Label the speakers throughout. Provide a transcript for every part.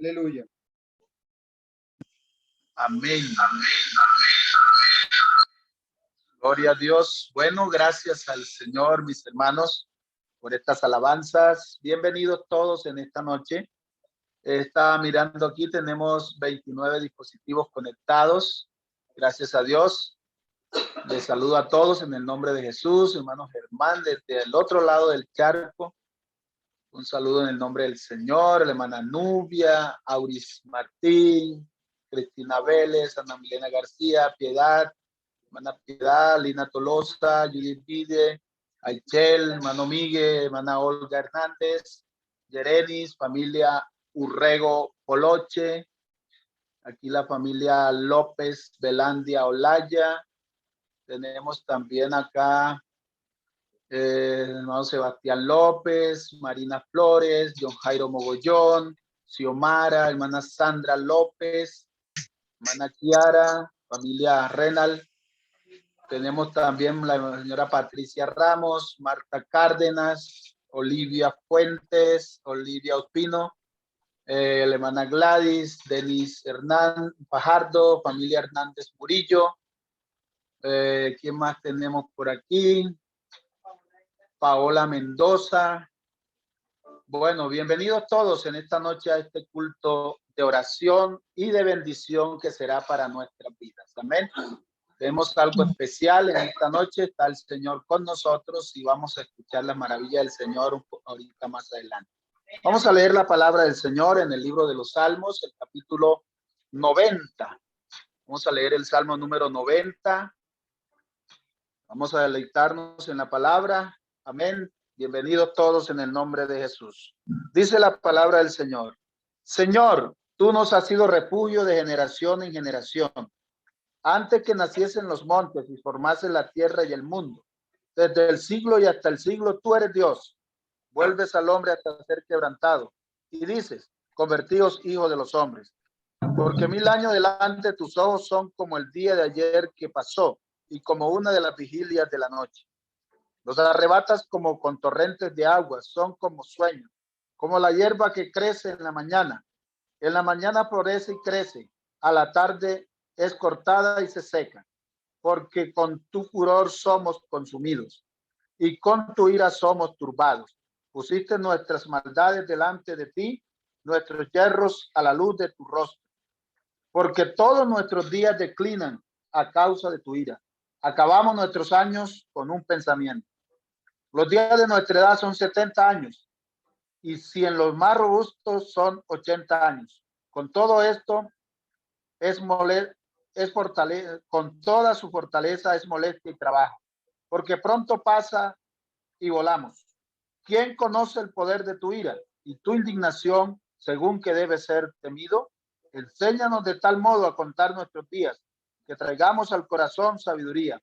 Speaker 1: Aleluya.
Speaker 2: Amén. Gloria a Dios. Bueno, gracias al Señor, mis hermanos, por estas alabanzas. Bienvenidos todos en esta noche. Estaba mirando aquí, tenemos 29 dispositivos conectados. Gracias a Dios. Les saludo a todos en el nombre de Jesús, hermano Germán, desde el otro lado del charco. Un saludo en el nombre del Señor, la hermana Nubia, Auris Martín, Cristina Vélez, Ana Milena García, Piedad, hermana Piedad, Lina Tolosa, Judith Vide, Aichel, hermano Miguel, hermana Olga Hernández, Yerenis, familia Urrego Poloche, aquí la familia López Belandia Olaya, tenemos también acá hermano Sebastián López, Marina Flores, John Jairo Mogollón, Xiomara, hermana Sandra López, hermana Kiara, familia Renal. Tenemos también la señora Patricia Ramos, Marta Cárdenas, Olivia Fuentes, Olivia Ospino, la hermana Gladys, Denis Hernán Fajardo, familia Hernández Murillo. ¿Quién más tenemos por aquí? Paola Mendoza. Bueno, bienvenidos todos en esta noche a este culto de oración y de bendición que será para nuestras vidas. Amén. Tenemos algo especial en esta noche. Está el Señor con nosotros y vamos a escuchar la maravilla del Señor ahorita más adelante. Vamos a leer la palabra del Señor en el libro de los Salmos, el capítulo 90. Vamos a leer el Salmo número 90. Vamos a deleitarnos en la palabra. Amén. Bienvenidos todos en el nombre de Jesús. Dice la palabra del Señor. Señor, tú nos has sido refugio de generación en generación. Antes que naciesen los montes y formasen la tierra y el mundo. Desde el siglo y hasta el siglo tú eres Dios. Vuelves al hombre hasta ser quebrantado. Y dices, convertíos hijos de los hombres. Porque 1000 años delante tus ojos son como el día de ayer que pasó y como una de las vigilias de la noche. Los arrebatas como con torrentes de agua, son como sueños, como la hierba que crece en la mañana. En la mañana florece y crece, a la tarde es cortada y se seca, porque con tu furor somos consumidos y con tu ira somos turbados. Pusiste nuestras maldades delante de ti, nuestros yerros a la luz de tu rostro, porque todos nuestros días declinan a causa de tu ira. Acabamos nuestros años con un pensamiento. Los días de nuestra edad son 70 años y si en los más robustos son 80 años. Con todo esto con toda su fortaleza es molestia y trabajo, porque pronto pasa y volamos. ¿Quién conoce el poder de tu ira y tu indignación según que debe ser temido? Enséñanos de tal modo a contar nuestros días, que traigamos al corazón sabiduría.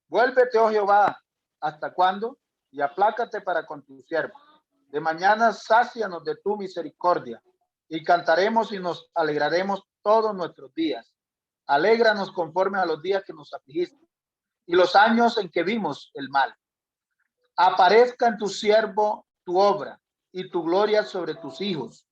Speaker 2: Vuélvete, oh Jehová, ¿hasta cuándo? Y aplácate para con tu siervo. De mañana sácianos de tu misericordia y cantaremos y nos alegraremos todos nuestros días. Alégranos conforme a los días que nos afligiste y los años en que vimos el mal. Aparezca en tu siervo tu obra y tu gloria sobre tus hijos.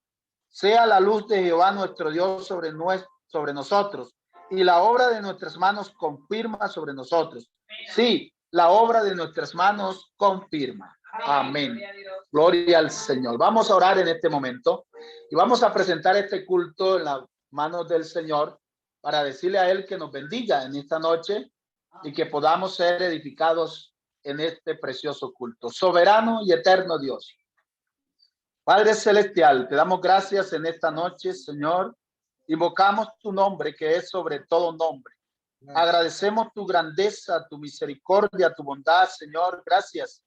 Speaker 2: Sea la luz de Jehová nuestro Dios sobre nosotros y la obra de nuestras manos confirma sobre nosotros. Sí, la obra de nuestras manos confirma. Amén. Gloria al Señor. Vamos a orar en este momento y vamos a presentar este culto en las manos del Señor para decirle a Él que nos bendiga en esta noche y que podamos ser edificados en este precioso culto. Soberano y eterno Dios. Padre Celestial, te damos gracias en esta noche, Señor. Invocamos tu nombre, que es sobre todo nombre. Agradecemos tu grandeza, tu misericordia, tu bondad, Señor. Gracias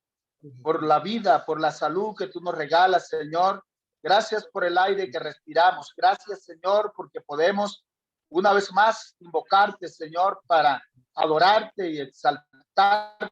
Speaker 2: por la vida, por la salud que tú nos regalas, Señor. Gracias por el aire que respiramos. Gracias, Señor, porque podemos una vez más invocarte, Señor, para adorarte y exaltarte,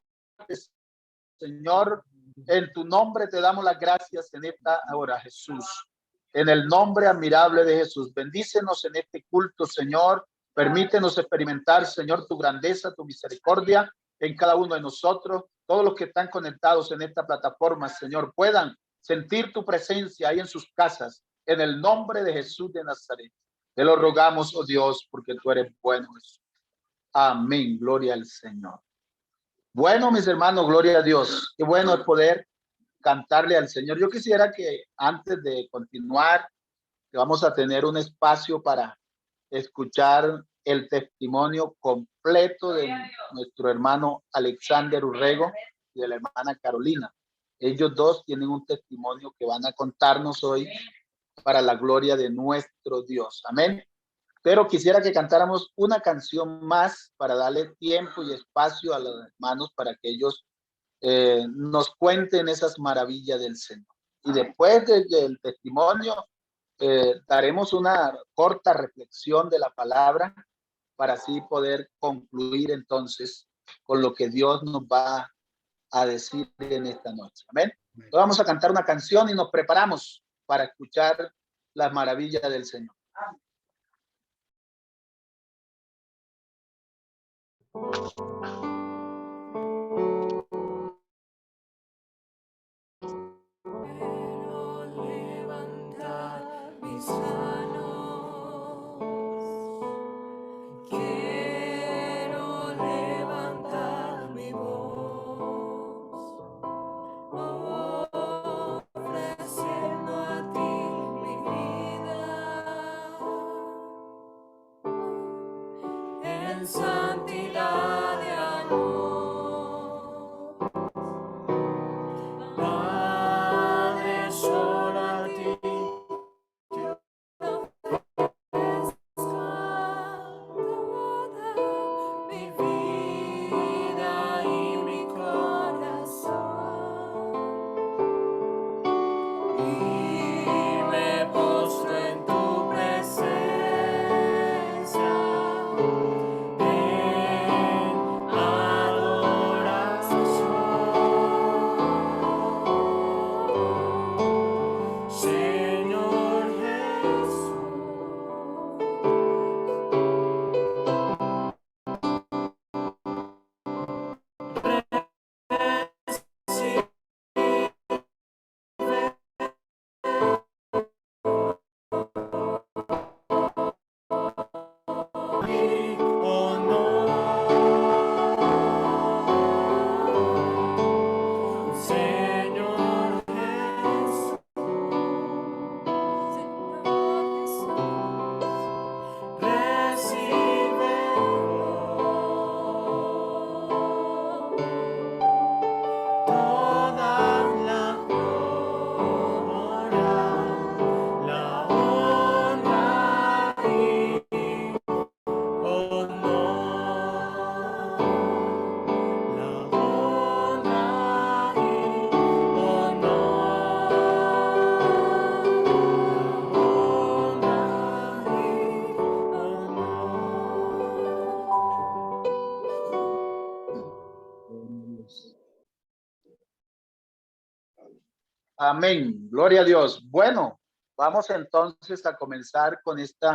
Speaker 2: Señor. En tu nombre te damos las gracias en esta hora, Jesús. En el nombre admirable de Jesús. Bendícenos en este culto, Señor. Permítenos experimentar, Señor, tu grandeza, tu misericordia en cada uno de nosotros. Todos los que están conectados en esta plataforma, Señor, puedan sentir tu presencia ahí en sus casas, en el nombre de Jesús de Nazaret. Te lo rogamos, oh Dios, porque tú eres bueno, Jesús. Amén. Gloria al Señor. Bueno, mis hermanos, gloria a Dios. Qué bueno es poder cantarle al Señor. Yo quisiera que antes de continuar, que vamos a tener un espacio para escuchar el testimonio completo de nuestro hermano Alexander Urrego y de la hermana Carolina. Ellos dos tienen un testimonio que van a contarnos hoy para la gloria de nuestro Dios. Amén. Pero quisiera que cantáramos una canción más para darle tiempo y espacio a los hermanos para que ellos nos cuenten esas maravillas del Señor. Y después del testimonio, daremos una corta reflexión de la palabra para así poder concluir entonces con lo que Dios nos va a decir en esta noche. Amén. Entonces vamos a cantar una canción y nos preparamos para escuchar las maravillas del Señor.
Speaker 1: Quiero levantar mis manos, quiero levantar mi voz, ofreciendo a ti mi vida en santidad de amor. Padre, solo a ti te ofrezco toda mi vida y mi corazón, y me postro en tu presencia en adoración. Señor Jesús, recibe mi honor. Señor Jesús, recibe toda la gloria, la honra y honor, la honra y
Speaker 2: Amén. Gloria a Dios. Bueno, vamos entonces a comenzar con este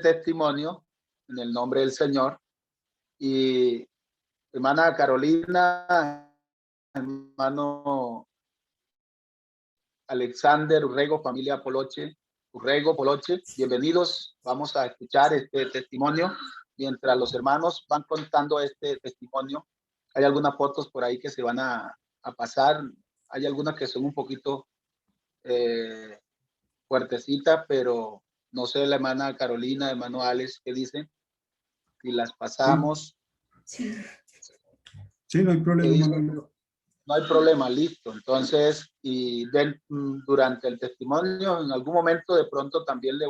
Speaker 2: testimonio en el nombre del Señor. Y hermana Carolina, hermano Alexander Urrego, familia Poloche, Urrego, Poloche, bienvenidos. Vamos a escuchar este testimonio mientras los hermanos van contando este testimonio. Hay algunas fotos por ahí que se van a pasar. Hay algunas que son un poquito fuertecitas, pero no sé, la hermana Carolina, hermano Alex, ¿qué dicen? Si las pasamos.
Speaker 3: Sí, no hay problema.
Speaker 2: No hay problema, listo. Entonces, durante el testimonio, en algún momento de pronto también le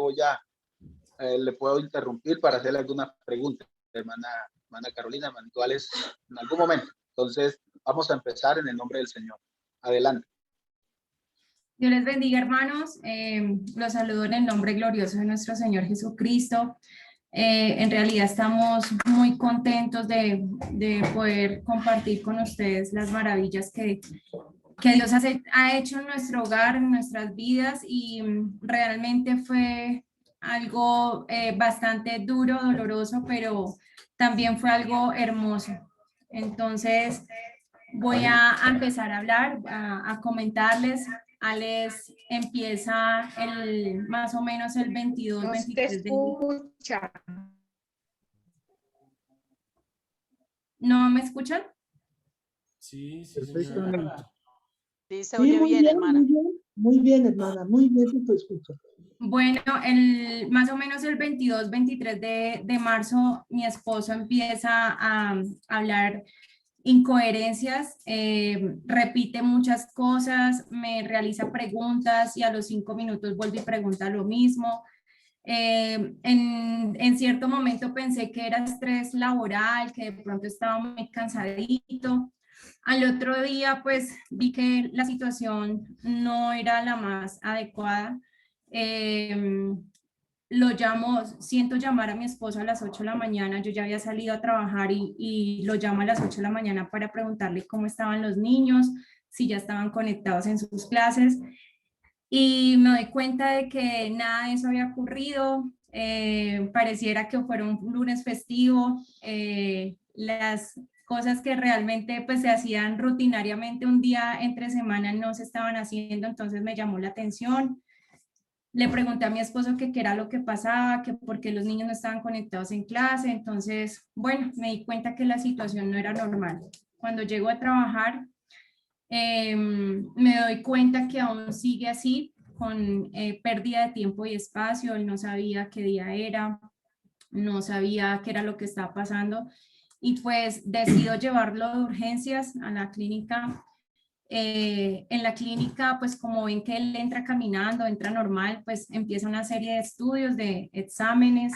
Speaker 2: puedo interrumpir para hacerle algunas preguntas, hermana Carolina, hermano Alex, en algún momento. Entonces, vamos a empezar en el nombre del Señor. Adelante.
Speaker 4: Dios les bendiga, hermanos. Los saludo en el nombre glorioso de nuestro Señor Jesucristo. En realidad estamos muy contentos de poder compartir con ustedes las maravillas que Dios ha hecho en nuestro hogar, en nuestras vidas, y realmente fue algo bastante duro, doloroso, pero también fue algo hermoso. Entonces voy a empezar a hablar, a comentarles Alex empieza más o menos el 22,
Speaker 5: No se
Speaker 4: 23 de...
Speaker 5: escucha.
Speaker 4: ¿No me escuchan?
Speaker 1: Sí, sí,
Speaker 3: Perfectamente.
Speaker 1: señora.
Speaker 6: Sí, se
Speaker 3: Sí,
Speaker 6: oye
Speaker 3: muy
Speaker 6: bien,
Speaker 3: bien,
Speaker 6: hermana.
Speaker 3: muy bien, hermana, muy bien, se te escucha.
Speaker 4: Bueno, más o menos el 22, 23 de marzo, mi esposo empieza a hablar incoherencias, repite muchas cosas, me realiza preguntas y a los 5 minutos vuelve y pregunta lo mismo. En cierto momento pensé que era estrés laboral, que de pronto estaba muy cansadito. Al otro día, pues vi que la situación no era la más adecuada. Lo llamo, siento llamar a mi esposo a las 8 de la mañana, yo ya había salido a trabajar y lo llamo a las 8 de la mañana para preguntarle cómo estaban los niños, si ya estaban conectados en sus clases, y me doy cuenta de que nada de eso había ocurrido, pareciera que fuera un lunes festivo, las cosas que realmente pues se hacían rutinariamente un día entre semana no se estaban haciendo, entonces me llamó la atención. Le pregunté a mi esposo que qué era lo que pasaba, que por qué los niños no estaban conectados en clase. Entonces, bueno, me di cuenta que la situación no era normal. Cuando llego a trabajar, me doy cuenta que aún sigue así, con pérdida de tiempo y espacio. Él no sabía qué día era, no sabía qué era lo que estaba pasando. Y pues decido llevarlo de urgencias a la clínica. En la clínica, pues como ven que él entra caminando, entra normal, pues empieza una serie de estudios, de exámenes,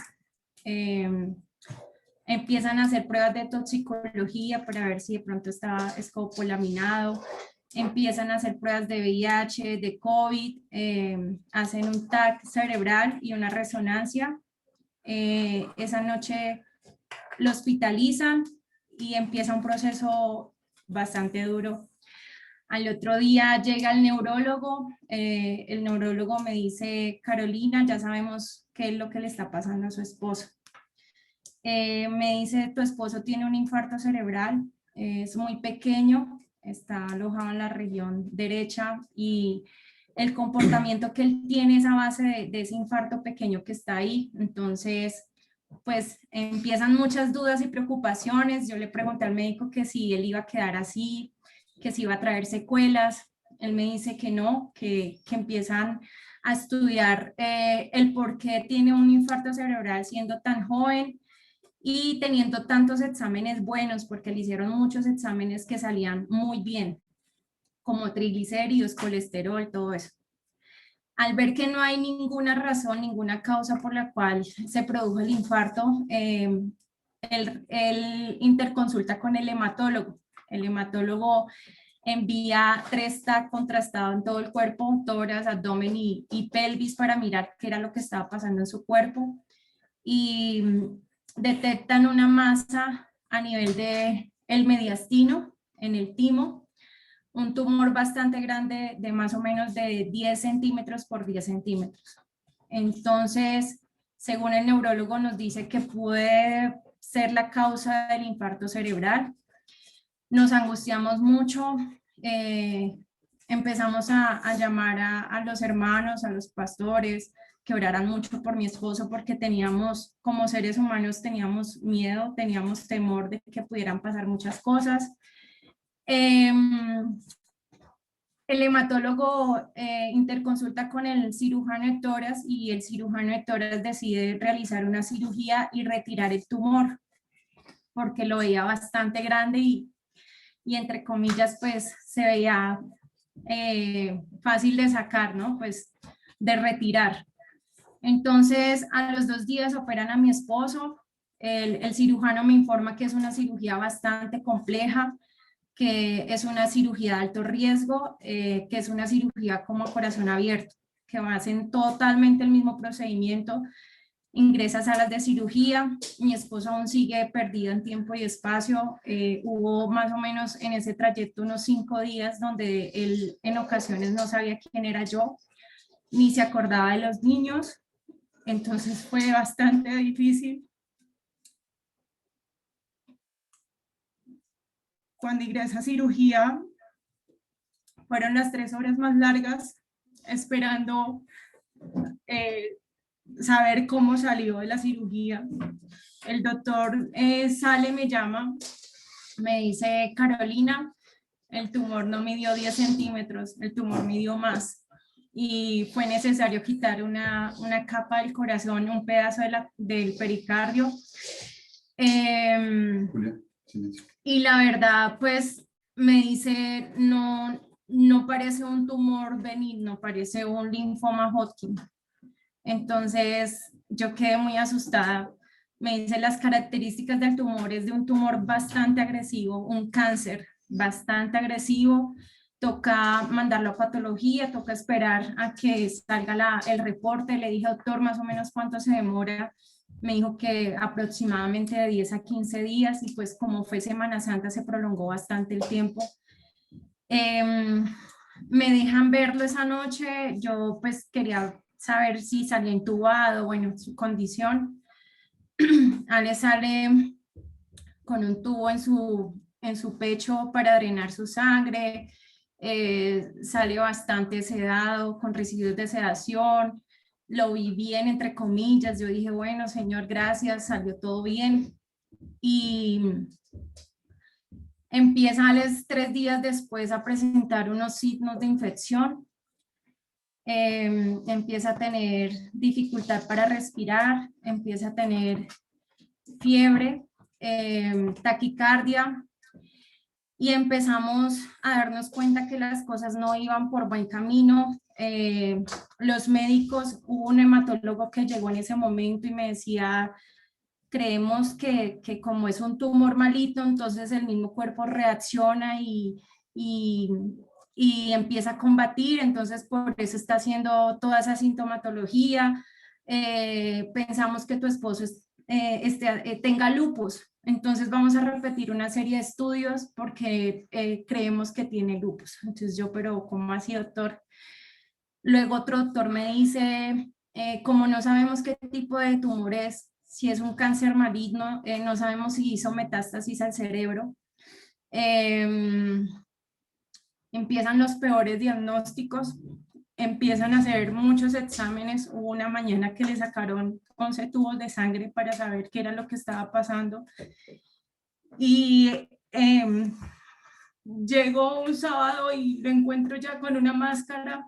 Speaker 4: empiezan a hacer pruebas de toxicología para ver si de pronto está escopolaminado, empiezan a hacer pruebas de VIH, de COVID, hacen un TAC cerebral y una resonancia. Esa noche lo hospitalizan y empieza un proceso bastante duro. Al otro día llega el neurólogo me dice, Carolina, ya sabemos qué es lo que le está pasando a su esposo. Me dice, tu esposo tiene un infarto cerebral, es muy pequeño, está alojado en la región derecha y el comportamiento que él tiene es a base de ese infarto pequeño que está ahí. Entonces, pues empiezan muchas dudas y preocupaciones. Yo le pregunté al médico que si él iba a quedar así, que si iba a traer secuelas. Él me dice que no, que empiezan a estudiar el por qué tiene un infarto cerebral siendo tan joven y teniendo tantos exámenes buenos, porque le hicieron muchos exámenes que salían muy bien, como triglicéridos, colesterol, todo eso. Al ver que no hay ninguna razón, ninguna causa por la cual se produjo el infarto, él interconsulta con el hematólogo. El hematólogo envía 3 TAC contrastados en todo el cuerpo, tórax, abdomen y pelvis para mirar qué era lo que estaba pasando en su cuerpo. Y detectan una masa a nivel del mediastino, en el timo, un tumor bastante grande de más o menos de 10 centímetros por 10 centímetros. Entonces, según el neurólogo nos dice que puede ser la causa del infarto cerebral. Nos angustiamos mucho, empezamos a llamar a los hermanos, a los pastores, que oraran mucho por mi esposo porque teníamos, como seres humanos, teníamos miedo, teníamos temor de que pudieran pasar muchas cosas. El hematólogo interconsulta con el cirujano de tórax y el cirujano de tórax decide realizar una cirugía y retirar el tumor porque lo veía bastante grande y entre comillas pues se veía fácil de sacar, ¿no? Pues de retirar. Entonces a los 2 días operan a mi esposo, el cirujano me informa que es una cirugía bastante compleja, que es una cirugía de alto riesgo, que es una cirugía como a corazón abierto, que hacen totalmente el mismo procedimiento, ingresa a salas de cirugía, mi esposo aún sigue perdido en tiempo y espacio, hubo más o menos en ese trayecto unos 5 días donde él en ocasiones no sabía quién era yo, ni se acordaba de los niños, entonces fue bastante difícil. Cuando ingresa a cirugía, fueron las 3 horas más largas esperando saber cómo salió de la cirugía. El doctor sale, me llama, me dice: Carolina, el tumor no midió 10 centímetros, el tumor midió más. Y fue necesario quitar una capa del corazón, un pedazo del pericardio. Y la verdad, pues me dice, no parece un tumor benigno, parece un linfoma Hodgkin. Entonces yo quedé muy asustada. Me dice: las características del tumor es de un tumor bastante agresivo, un cáncer bastante agresivo. Toca mandarlo a patología, toca esperar a que salga el reporte. Le dije: doctor, más o menos cuánto se demora. Me dijo que aproximadamente de 10 a 15 días, y pues como fue Semana Santa se prolongó bastante el tiempo. Me dejan verlo esa noche. Yo pues quería saber si salía intubado, bueno, su condición. Ale sale con un tubo en su pecho para drenar su sangre. Sale bastante sedado, con residuos de sedación. Lo vi bien, entre comillas. Yo dije: bueno, señor, gracias, salió todo bien. Y empieza a los 3 días después a presentar unos signos de infección. Empieza a tener dificultad para respirar, empieza a tener fiebre, taquicardia, y empezamos a darnos cuenta que las cosas no iban por buen camino. Los médicos, hubo un hematólogo que llegó en ese momento y me decía: creemos que como es un tumor malito, entonces el mismo cuerpo reacciona y empieza a combatir, entonces por eso está haciendo toda esa sintomatología. Pensamos que tu esposo tenga lupus, entonces vamos a repetir una serie de estudios porque creemos que tiene lupus. Entonces yo: pero ¿cómo así, doctor? Luego otro doctor me dice: como no sabemos qué tipo de tumor es, si es un cáncer maligno, no sabemos si hizo metástasis al cerebro. Empiezan los peores diagnósticos, empiezan a hacer muchos exámenes. Hubo una mañana que le sacaron 11 tubos de sangre para saber qué era lo que estaba pasando. Y llegó un sábado y lo encuentro ya con una máscara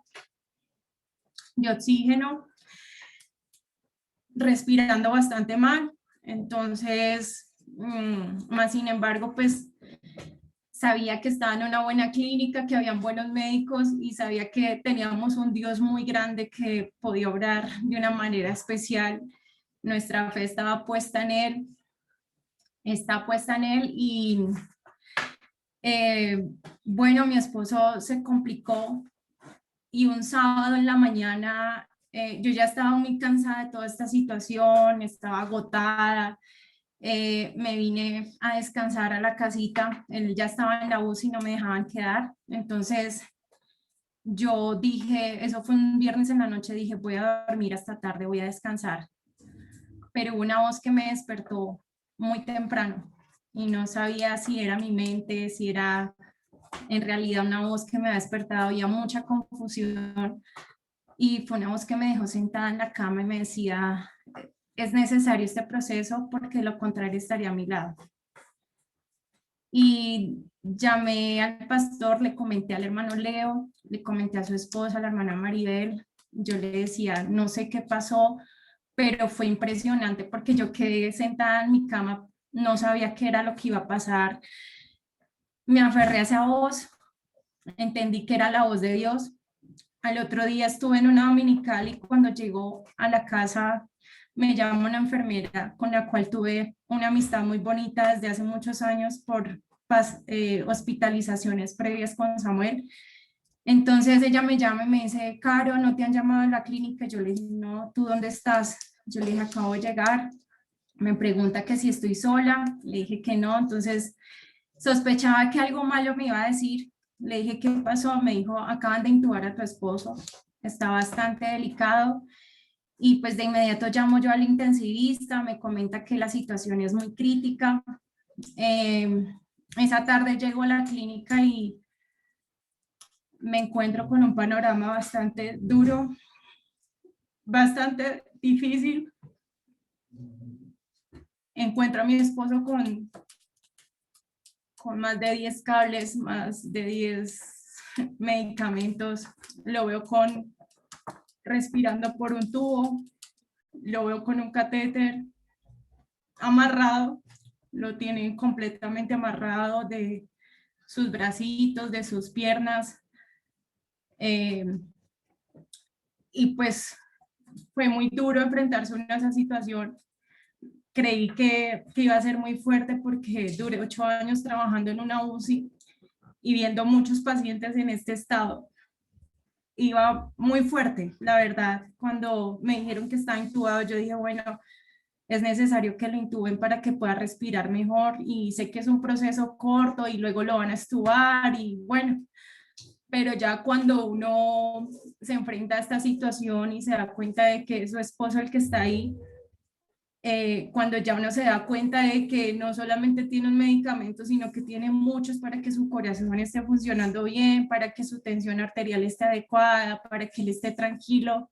Speaker 4: de oxígeno, respirando bastante mal. Entonces, más sin embargo, pues sabía que estaba en una buena clínica, que habían buenos médicos, y sabía que teníamos un Dios muy grande que podía obrar de una manera especial. Nuestra fe estaba puesta en Él, está puesta en Él. Y bueno, mi esposo se complicó, y un sábado en la mañana yo ya estaba muy cansada de toda esta situación, estaba agotada. Me vine a descansar a la casita. Él ya estaba en la UCI y no me dejaban quedar. Entonces yo dije, eso fue un viernes en la noche, dije: voy a dormir hasta tarde, voy a descansar. Pero hubo una voz que me despertó muy temprano y no sabía si era mi mente, si era en realidad una voz que me había despertado. Había mucha confusión, y fue una voz que me dejó sentada en la cama y me decía: es necesario este proceso porque de lo contrario estaría a mi lado. Y llamé al pastor, le comenté al hermano Leo, le comenté a su esposa, a la hermana Maribel. Yo le decía: no sé qué pasó, pero fue impresionante porque yo quedé sentada en mi cama, no sabía qué era lo que iba a pasar. Me aferré a esa voz, entendí que era la voz de Dios. Al otro día estuve en una dominical, y cuando llegó a la casa me llamó una enfermera con la cual tuve una amistad muy bonita desde hace muchos años por hospitalizaciones previas con Samuel. Entonces ella me llama y me dice: Caro, ¿no te han llamado a la clínica? Yo le dije: no, ¿tú dónde estás? Yo le dije: acabo de llegar. Me pregunta que si estoy sola, le dije que no. Entonces sospechaba que algo malo me iba a decir. Le dije: ¿qué pasó? Me dijo: acaban de intubar a tu esposo, está bastante delicado. Y pues de inmediato llamo yo al intensivista, me comenta que la situación es muy crítica. Esa tarde llego a la clínica y me encuentro con un panorama bastante duro, bastante difícil. Encuentro a mi esposo con más de 10 cables, más de 10 medicamentos. Lo veo respirando por un tubo, lo veo con un catéter, amarrado, lo tienen completamente amarrado de sus bracitos, de sus piernas. Y pues fue muy duro enfrentarse a esa situación. Creí que iba a ser muy fuerte porque duré 8 años trabajando en una UCI y viendo muchos pacientes en este estado. Iba muy fuerte, la verdad. Cuando me dijeron que estaba intubado, yo dije, bueno, es necesario que lo intuben para que pueda respirar mejor, y sé que es un proceso corto y luego lo van a extubar y bueno, pero ya cuando uno se enfrenta a esta situación y se da cuenta de que es su esposo el que está ahí, cuando ya uno se da cuenta de que no solamente tiene un medicamento, sino que tiene muchos para que su corazón esté funcionando bien, para que su tensión arterial esté adecuada, para que él esté tranquilo,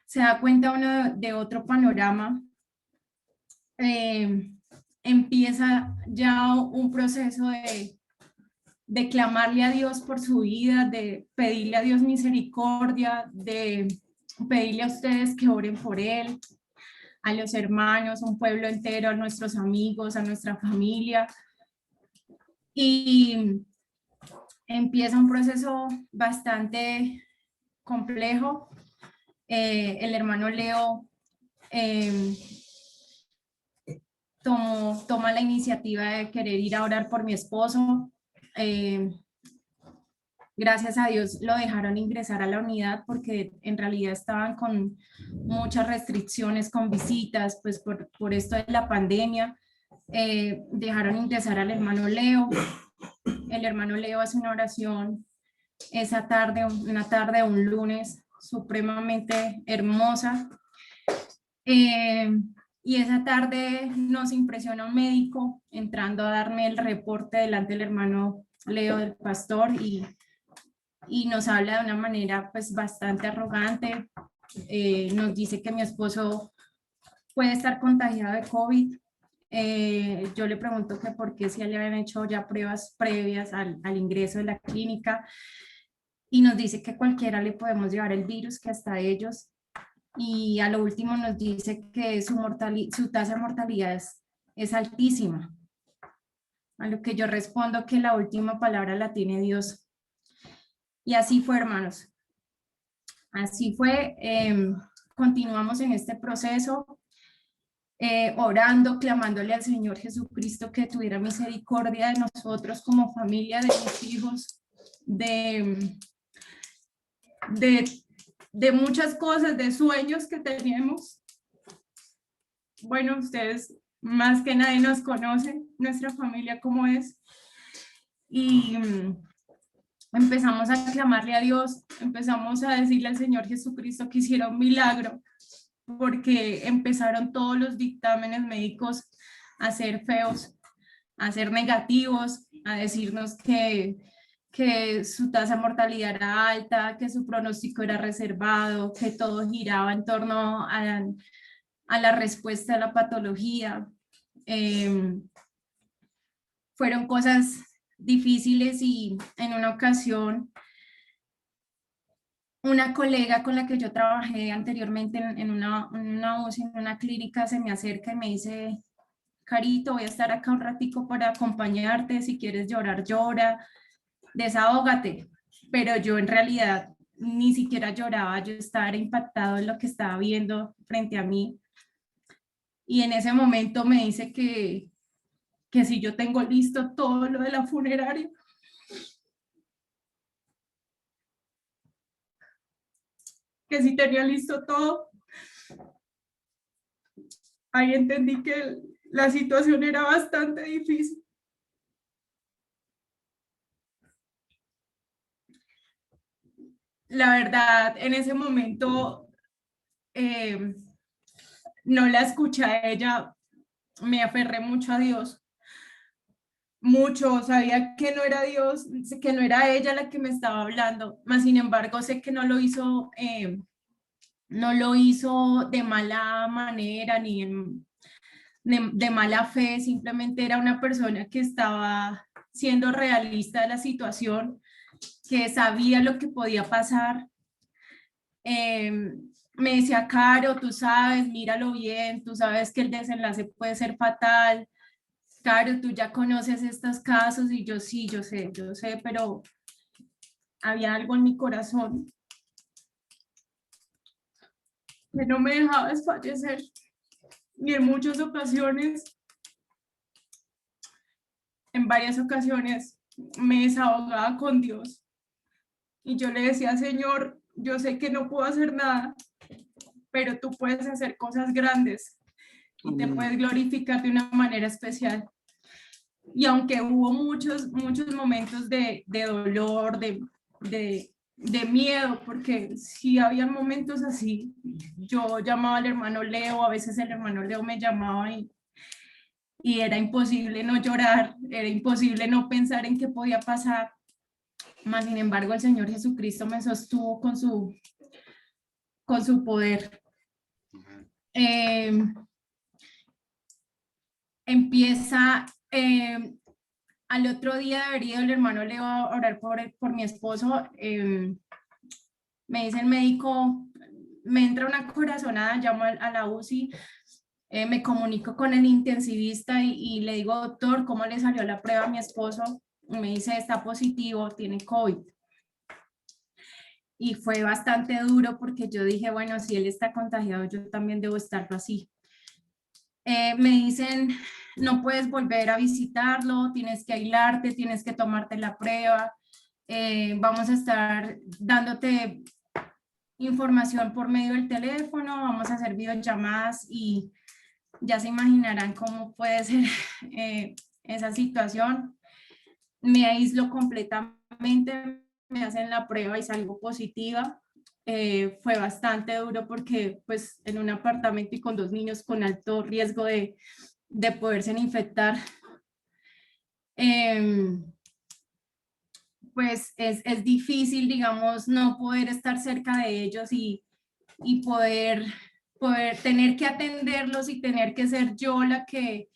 Speaker 4: se da cuenta uno de otro panorama. Empieza ya un proceso de clamarle a Dios por su vida, de pedirle a Dios misericordia, de pedirle a ustedes que oren por él, a los hermanos, a un pueblo entero, a nuestros amigos, a nuestra familia. Y empieza un proceso bastante complejo. El hermano Leo toma la iniciativa de querer ir a orar por mi esposo. Gracias a Dios lo dejaron ingresar a la unidad porque en realidad estaban con muchas restricciones con visitas, pues por esto de la pandemia. Dejaron ingresar al hermano Leo. El hermano Leo hace una oración esa tarde, una tarde, un lunes, supremamente hermosa. Y esa tarde nos impresiona un médico entrando a darme el reporte delante del hermano Leo, del pastor, y nos habla de una manera pues bastante arrogante. Nos dice que mi esposo puede estar contagiado de COVID. Yo le pregunto que por qué si le habían hecho ya pruebas previas al ingreso de la clínica, y nos dice que cualquiera le podemos llevar el virus, que hasta ellos. Y a lo último nos dice que su tasa de mortalidad es altísima. A lo que yo respondo que la última palabra la tiene Dios. Y así fue, hermanos. Así fue. Continuamos en este proceso, orando, clamándole al Señor Jesucristo que tuviera misericordia de nosotros como familia, de mis hijos, de muchas cosas, de sueños que tenemos. Bueno, ustedes más que nadie nos conocen, nuestra familia cómo es. Y empezamos a clamarle a Dios, empezamos a decirle al Señor Jesucristo que hiciera un milagro, porque empezaron todos los dictámenes médicos a ser feos, a ser negativos, a decirnos que su tasa de mortalidad era alta, que su pronóstico era reservado, que todo giraba en torno a la respuesta a la patología. Fueron cosas difíciles, y en una ocasión una colega con la que yo trabajé anteriormente en una UCI, en una clínica, se me acerca y me dice: Carito, voy a estar acá un ratico para acompañarte, si quieres llorar, llora, desahógate. Pero yo en realidad ni siquiera lloraba, yo estaba impactado en lo que estaba viendo frente a mí. Y en ese momento me dice que si yo tengo listo todo lo de la funeraria. Que si tenía listo todo. Ahí entendí que la situación era bastante difícil. La verdad, en ese momento no la escuché a ella, me aferré mucho a Dios, mucho, sabía que no era Dios, que no era ella la que me estaba hablando, mas sin embargo sé que no lo hizo de mala manera ni de mala fe, simplemente era una persona que estaba siendo realista de la situación, que sabía lo que podía pasar. Me decía, Caro, tú sabes, míralo bien, tú sabes que el desenlace puede ser fatal. Caro, tú ya conoces estos casos y yo sí, yo sé, pero había algo en mi corazón que no me dejaba desfallecer y en varias ocasiones me desahogaba con Dios y yo le decía, Señor, yo sé que no puedo hacer nada, pero tú puedes hacer cosas grandes y te puedes glorificar de una manera especial. Y aunque hubo muchos momentos de dolor, de miedo, porque sí había momentos así, yo llamaba al hermano Leo, a veces el hermano Leo me llamaba y era imposible no llorar, era imposible no pensar en qué podía pasar. Mas, sin embargo, el Señor Jesucristo me sostuvo con su poder. Empieza, al otro día de haber ido el hermano Leo a orar por mi esposo, me dice el médico, me entra una corazonada, llamo a la UCI, me comunico con el intensivista y le digo, doctor, ¿cómo le salió la prueba a mi esposo? Me dice, está positivo, tiene COVID. Y fue bastante duro porque yo dije, bueno, si él está contagiado, yo también debo estarlo así. Me dicen, no puedes volver a visitarlo, tienes que aislarte, tienes que tomarte la prueba, vamos a estar dándote información por medio del teléfono, vamos a hacer videollamadas y ya se imaginarán cómo puede ser esa situación. Me aíslo completamente, me hacen la prueba y salgo positiva. Fue bastante duro porque pues en un apartamento y con 2 niños con alto riesgo de poderse infectar, pues es difícil, digamos, no poder estar cerca de ellos y poder tener que atenderlos y tener que ser yo la que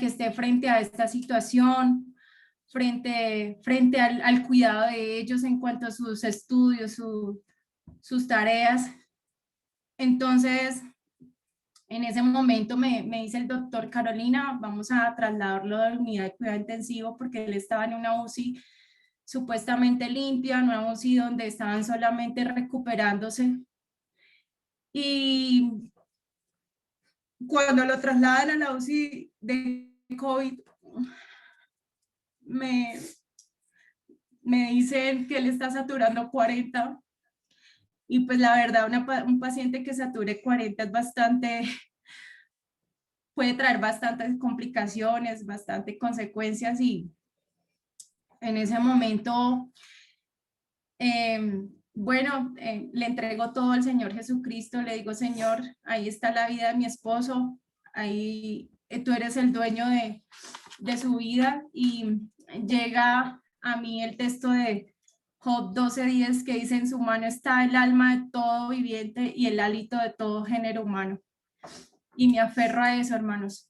Speaker 4: esté frente a esta situación, frente al cuidado de ellos en cuanto a sus estudios, sus tareas. Entonces, en ese momento me dice el doctor, Carolina, vamos a trasladarlo de la unidad de cuidado intensivo porque él estaba en una UCI supuestamente limpia, una UCI donde estaban solamente recuperándose. Y cuando lo trasladan a la UCI de COVID, me dicen que él está saturando 40. Y pues la verdad, un paciente que sature 40 es bastante, puede traer bastantes complicaciones, bastantes consecuencias y en ese momento, bueno, le entrego todo al Señor Jesucristo, le digo, Señor, ahí está la vida de mi esposo, ahí tú eres el dueño de su vida y llega a mí el texto de Job 12:10 que dice, en su mano está el alma de todo viviente y el hálito de todo género humano. Y me aferro a eso, hermanos.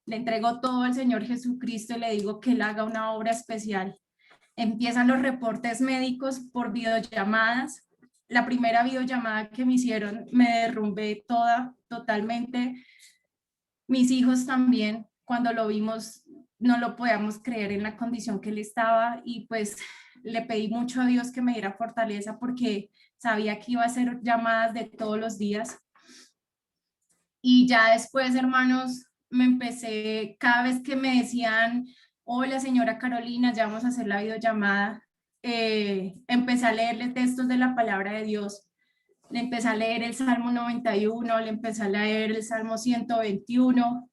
Speaker 4: Le entrego todo al Señor Jesucristo y le digo que Él haga una obra especial. Empiezan los reportes médicos por videollamadas. La primera videollamada que me hicieron me derrumbé totalmente. Mis hijos también, cuando lo vimos, no lo podíamos creer en la condición que él estaba y pues le pedí mucho a Dios que me diera fortaleza porque sabía que iba a hacer llamadas de todos los días. Y ya después, hermanos, me empecé, cada vez que me decían, hola señora Carolina, ya vamos a hacer la videollamada, empecé a leerle textos de la palabra de Dios. Le empecé a leer el Salmo 91, le empecé a leer el Salmo 121.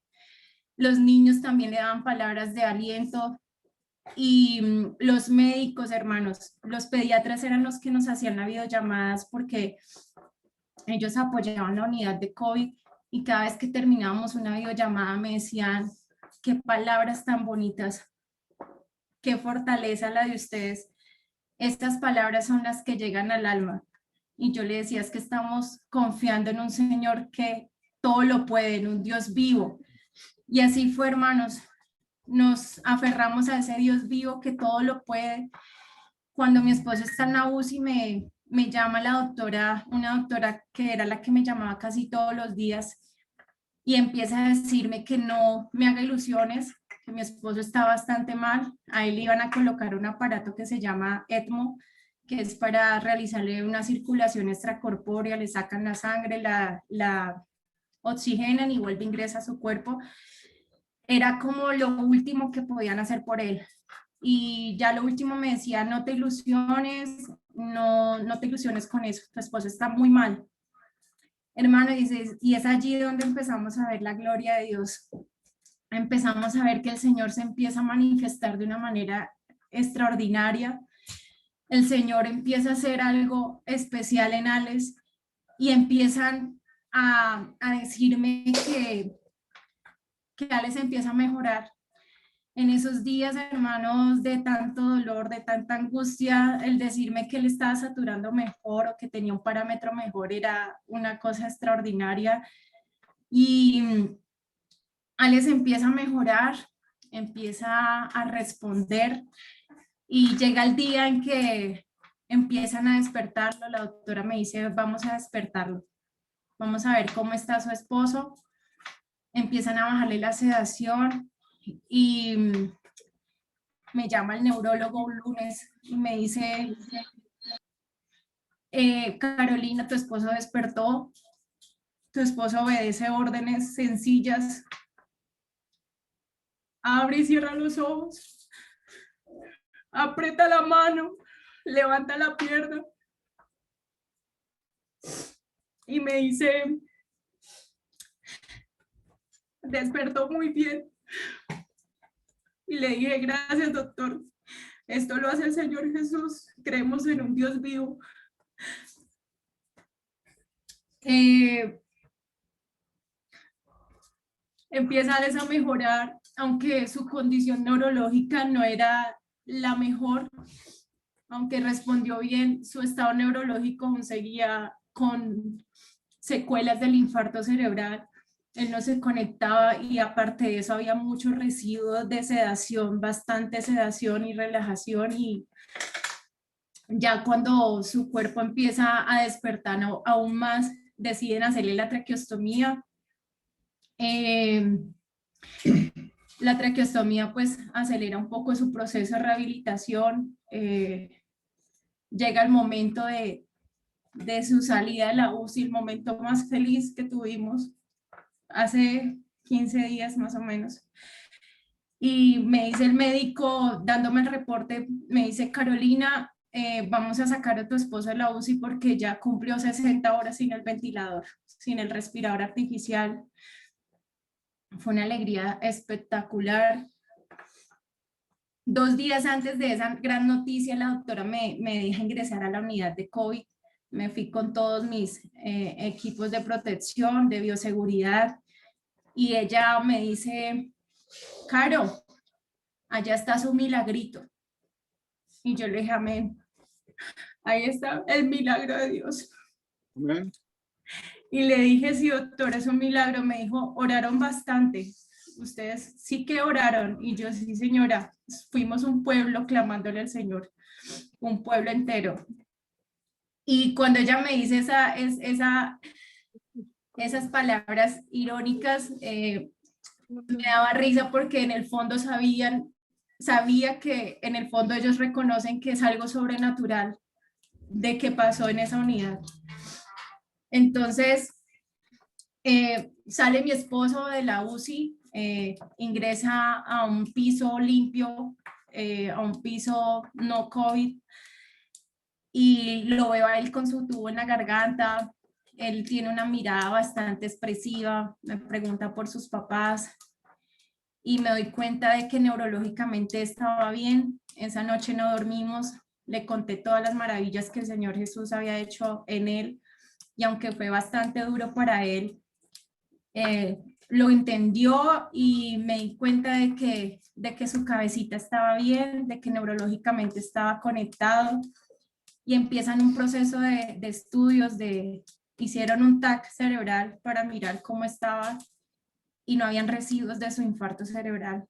Speaker 4: Los niños también le daban palabras de aliento y los médicos, hermanos, los pediatras eran los que nos hacían las videollamadas porque ellos apoyaban la unidad de COVID y cada vez que terminábamos una videollamada me decían, qué palabras tan bonitas, qué fortaleza la de ustedes. Estas palabras son las que llegan al alma. Y yo le decía, es que estamos confiando en un Señor que todo lo puede, en un Dios vivo. Y así fue, hermanos. Nos aferramos a ese Dios vivo que todo lo puede. Cuando mi esposo está en la UCI, me llama la doctora, una doctora que era la que me llamaba casi todos los días, y empieza a decirme que no me haga ilusiones, que mi esposo está bastante mal. A él iban a colocar un aparato que se llama ECMO, que es para realizarle una circulación extracorpórea, le sacan la sangre, la oxigenan y vuelve a ingresar a su cuerpo. Era como lo último que podían hacer por él. Y ya lo último me decía, no te ilusiones, no te ilusiones con eso, tu esposo está muy mal. Hermano, dice, y es allí donde empezamos a ver la gloria de Dios. Empezamos a ver que el Señor se empieza a manifestar de una manera extraordinaria. El Señor empieza a hacer algo especial en Alex y empiezan a decirme que Alex empieza a mejorar. En esos días, hermanos, de tanto dolor, de tanta angustia, el decirme que él estaba saturando mejor o que tenía un parámetro mejor era una cosa extraordinaria. Y Alex empieza a mejorar, empieza a responder y llega el día en que empiezan a despertarlo. La doctora me dice, vamos a despertarlo, vamos a ver cómo está su esposo. Empiezan a bajarle la sedación y me llama el neurólogo un lunes y me dice, Carolina, tu esposo despertó, tu esposo obedece órdenes sencillas, abre y cierra los ojos, aprieta la mano, levanta la pierna y me dice, despertó muy bien. Y le dije, gracias, doctor. Esto lo hace el Señor Jesús. Creemos en un Dios vivo. Empieza a mejorar, aunque su condición neurológica no era la mejor, aunque respondió bien, su estado neurológico aún seguía con secuelas del infarto cerebral. Él no se conectaba y aparte de eso había muchos residuos de sedación, bastante sedación y relajación, y ya cuando su cuerpo empieza a despertar aún más, deciden hacerle la traqueostomía. La traqueostomía pues acelera un poco su proceso de rehabilitación. Llega el momento de su salida de la UCI, el momento más feliz que tuvimos hace 15 días más o menos. Y me dice el médico, dándome el reporte, me dice, Carolina, vamos a sacar a tu esposo de la UCI porque ya cumplió 60 horas sin el ventilador, sin el respirador artificial. Fue una alegría espectacular. 2 días antes de esa gran noticia, la doctora me deja ingresar a la unidad de COVID. Me fui con todos mis equipos de protección, de bioseguridad, y ella me dice, Caro, allá está su milagrito. Y yo le dije, amén. Ahí está el milagro de Dios.
Speaker 2: Amén.
Speaker 4: Y le dije, sí, doctora, es un milagro. Me dijo, oraron bastante. Ustedes sí que oraron. Y yo, sí, señora, fuimos un pueblo clamándole al Señor, un pueblo entero. Y cuando ella me dice esas palabras irónicas, me daba risa porque en el fondo sabía que en el fondo ellos reconocen que es algo sobrenatural de que pasó en esa unidad. Entonces, sale mi esposo de la UCI, ingresa a un piso limpio, a un piso no COVID, y lo veo a él con su tubo en la garganta. Él tiene una mirada bastante expresiva, me pregunta por sus papás y me doy cuenta de que neurológicamente estaba bien. Esa noche no dormimos, le conté todas las maravillas que el Señor Jesús había hecho en él, y aunque fue bastante duro para él, lo entendió y me di cuenta de que su cabecita estaba bien, de que neurológicamente estaba conectado y empiezan un proceso de estudios, hicieron un TAC cerebral para mirar cómo estaba y no habían residuos de su infarto cerebral.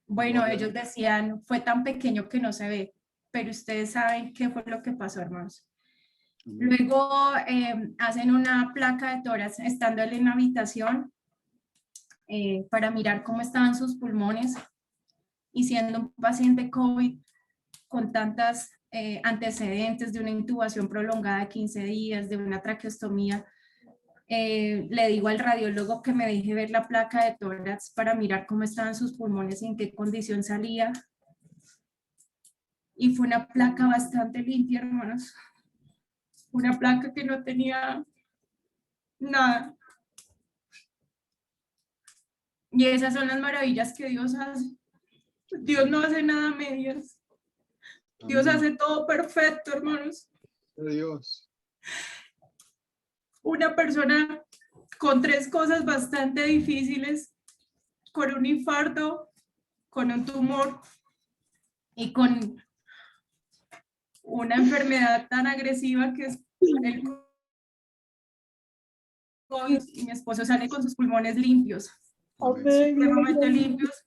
Speaker 4: Bueno, ellos decían, fue tan pequeño que no se ve, pero ustedes saben qué fue lo que pasó, hermanos. Luego hacen una placa de tórax estando él en la habitación para mirar cómo estaban sus pulmones y siendo un paciente COVID con tantas antecedentes de una intubación prolongada de 15 días, de una traqueostomía, le digo al radiólogo que me deje ver la placa de tórax para mirar cómo estaban sus pulmones y en qué condición salía. Y fue una placa bastante limpia, hermanos. Una placa que no tenía nada. Y esas son las maravillas que Dios hace. Dios no hace nada a medias. Dios hace todo perfecto, hermanos.
Speaker 2: Dios.
Speaker 4: Una persona con 3 cosas bastante difíciles, con un infarto, con un tumor y con una enfermedad tan agresiva que es el COVID, y mi esposo sale con sus pulmones limpios,
Speaker 3: Amén.
Speaker 4: supremamente limpios.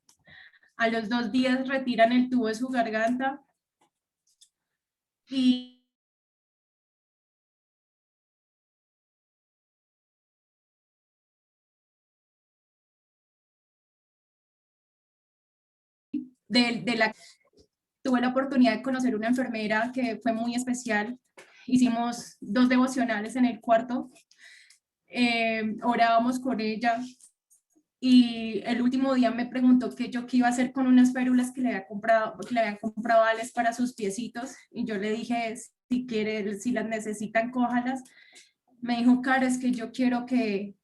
Speaker 4: A los 2 días retiran el tubo de su garganta y tuve la oportunidad de conocer una enfermera que fue muy especial. Hicimos 2 devocionales en el cuarto, orábamos con ella y el último día me preguntó que yo qué iba a hacer con unas férulas que le habían comprado a Alex para sus piecitos, y yo le dije, si quiere, si las necesitan, cójalas. Me dijo, Cara, es que yo quiero que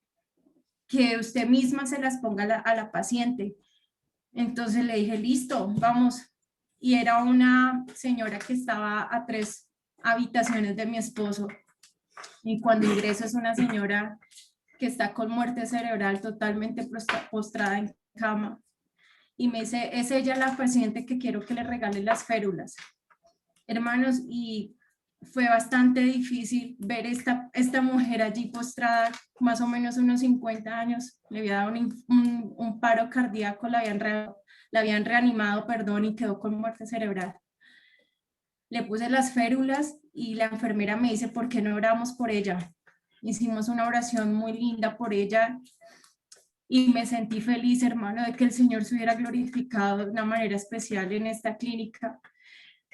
Speaker 4: usted misma se las ponga a la paciente. Entonces le dije, listo, vamos. Y era una señora que estaba a 3 habitaciones de mi esposo. Y cuando ingreso es una señora que está con muerte cerebral, totalmente postrada en cama. Y me dice, es ella la paciente que quiero que le regale las férulas. Hermanos, y fue bastante difícil ver esta mujer allí postrada, más o menos unos 50 años. Le había dado un paro cardíaco, la habían reanimado, perdón, y quedó con muerte cerebral. Le puse las férulas y la enfermera me dice, ¿por qué no oramos por ella? Hicimos una oración muy linda por ella y me sentí feliz, hermano, de que el Señor se hubiera glorificado de una manera especial en esta clínica.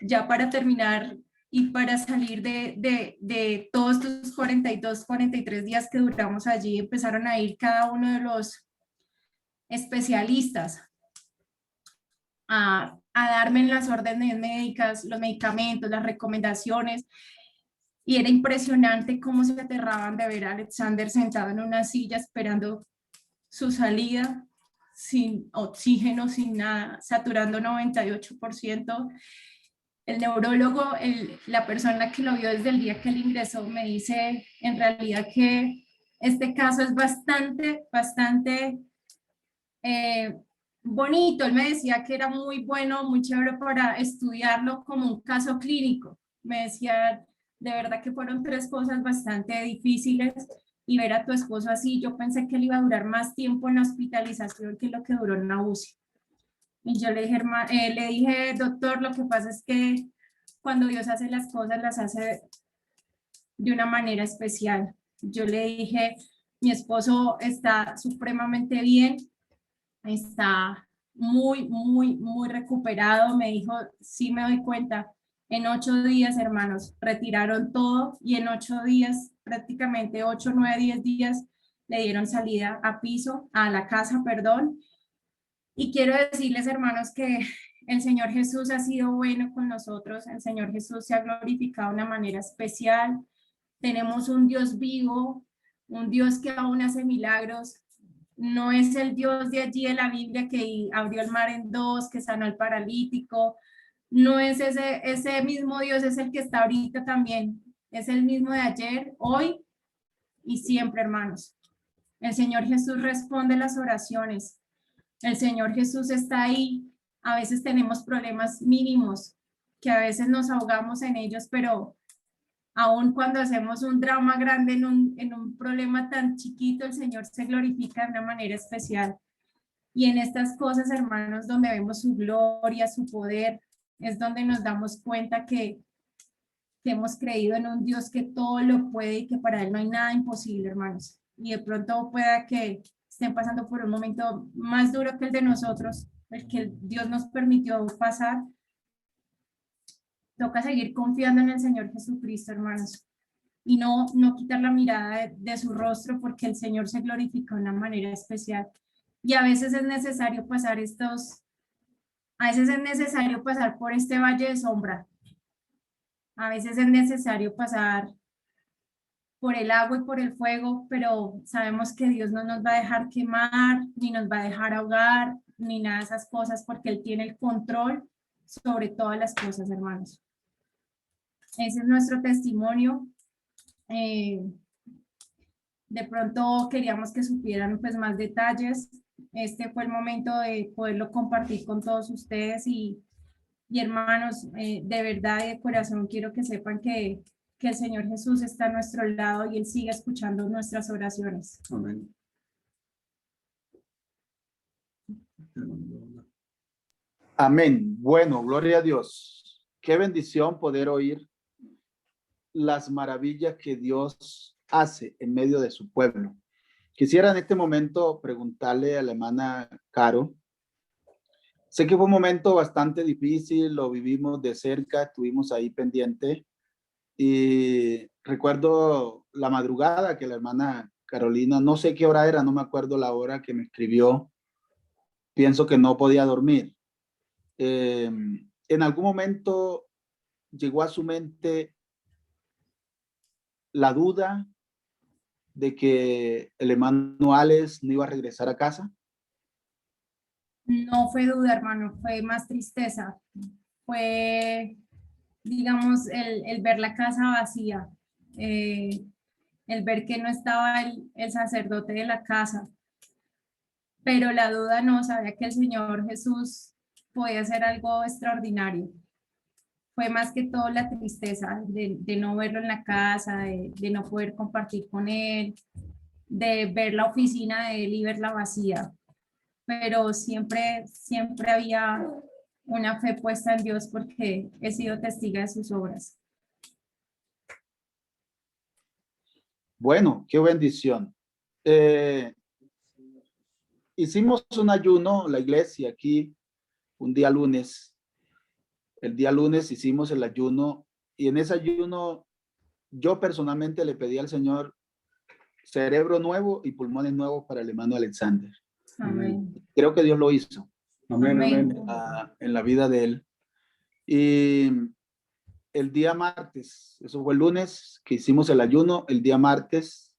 Speaker 4: Ya para terminar y para salir de todos estos 42, 43 días que duramos allí, empezaron a ir cada uno de los especialistas a darme las órdenes médicas, los medicamentos, las recomendaciones, y era impresionante cómo se aterraban de ver a Alexander sentado en una silla esperando su salida, sin oxígeno, sin nada, saturando 98%. El neurólogo, la persona que lo vio desde el día que él ingresó, me dice en realidad que este caso es bastante bonito. Él me decía que era muy bueno, muy chévere para estudiarlo como un caso clínico. Me decía, de verdad que fueron 3 cosas bastante difíciles, y ver a tu esposo así, yo pensé que él iba a durar más tiempo en la hospitalización que lo que duró en la UCI. Y yo le dije, doctor, lo que pasa es que cuando Dios hace las cosas, las hace de una manera especial. Yo le dije, mi esposo está supremamente bien, está muy recuperado. Me dijo, sí me doy cuenta, en 8 días, hermanos, retiraron todo y en 8 días, prácticamente 8, 9, 10 días, le dieron salida a la casa, perdón. Y quiero decirles, hermanos, que el Señor Jesús ha sido bueno con nosotros. El Señor Jesús se ha glorificado de una manera especial. Tenemos un Dios vivo, un Dios que aún hace milagros. No es el Dios de allí de la Biblia que abrió el mar en 2, que sanó al paralítico. No es ese mismo Dios, es el que está ahorita también. Es el mismo de ayer, hoy y siempre, hermanos. El Señor Jesús responde las oraciones. El Señor Jesús está ahí. A veces tenemos problemas mínimos, que a veces nos ahogamos en ellos, pero aun cuando hacemos un drama grande en un problema tan chiquito, el Señor se glorifica de una manera especial. Y en estas cosas, hermanos, donde vemos su gloria, su poder, es donde nos damos cuenta que hemos creído en un Dios que todo lo puede y que para Él no hay nada imposible, hermanos. Y de pronto pueda que estén pasando por un momento más duro que el de nosotros, el que Dios nos permitió pasar. Toca seguir confiando en el Señor Jesucristo, hermanos, y no quitar la mirada de su rostro, porque el Señor se glorificó de una manera especial. Y a veces es necesario pasar por este valle de sombra. A veces es necesario pasar por el agua y por el fuego, pero sabemos que Dios no nos va a dejar quemar, ni nos va a dejar ahogar, ni nada de esas cosas, porque Él tiene el control sobre todas las cosas, hermanos. Ese es nuestro testimonio. De pronto queríamos que supieran pues más detalles. Este fue el momento de poderlo compartir con todos ustedes y hermanos, de verdad y de corazón quiero que sepan que el Señor Jesús está a nuestro lado y Él sigue escuchando nuestras oraciones.
Speaker 5: Amén.
Speaker 2: Amén. Bueno, gloria a Dios. Qué bendición poder oír las maravillas que Dios hace en medio de su pueblo. Quisiera en este momento preguntarle a la hermana Caro. Sé que fue un momento bastante difícil, lo vivimos de cerca, estuvimos ahí pendiente y recuerdo la madrugada que la hermana Carolina, no sé qué hora era, no me acuerdo la hora que me escribió, pienso que no podía dormir. En algún momento llegó a su mente la duda de que el hermano Alex no iba a regresar a casa.
Speaker 4: No fue duda, hermano, fue más tristeza. Fue, digamos, el ver la casa vacía, el ver que no estaba el sacerdote de la casa. Pero la duda no, sabía que el Señor Jesús podía hacer algo extraordinario. Fue más que todo la tristeza de no verlo en la casa, de no poder compartir con él, de ver la oficina de él y verla vacía. Pero siempre había una fe puesta en Dios porque he sido testiga de sus obras.
Speaker 2: Bueno, qué bendición. Hicimos un ayuno, la iglesia aquí, un día lunes. El día lunes hicimos el ayuno y en ese ayuno yo personalmente le pedí al Señor cerebro nuevo y pulmones nuevos para el hermano Alexander.
Speaker 4: Amén.
Speaker 2: Creo que Dios lo hizo.
Speaker 5: Amén, amén.
Speaker 2: En la vida de él. Y el día martes, eso fue el lunes que hicimos el ayuno, el día martes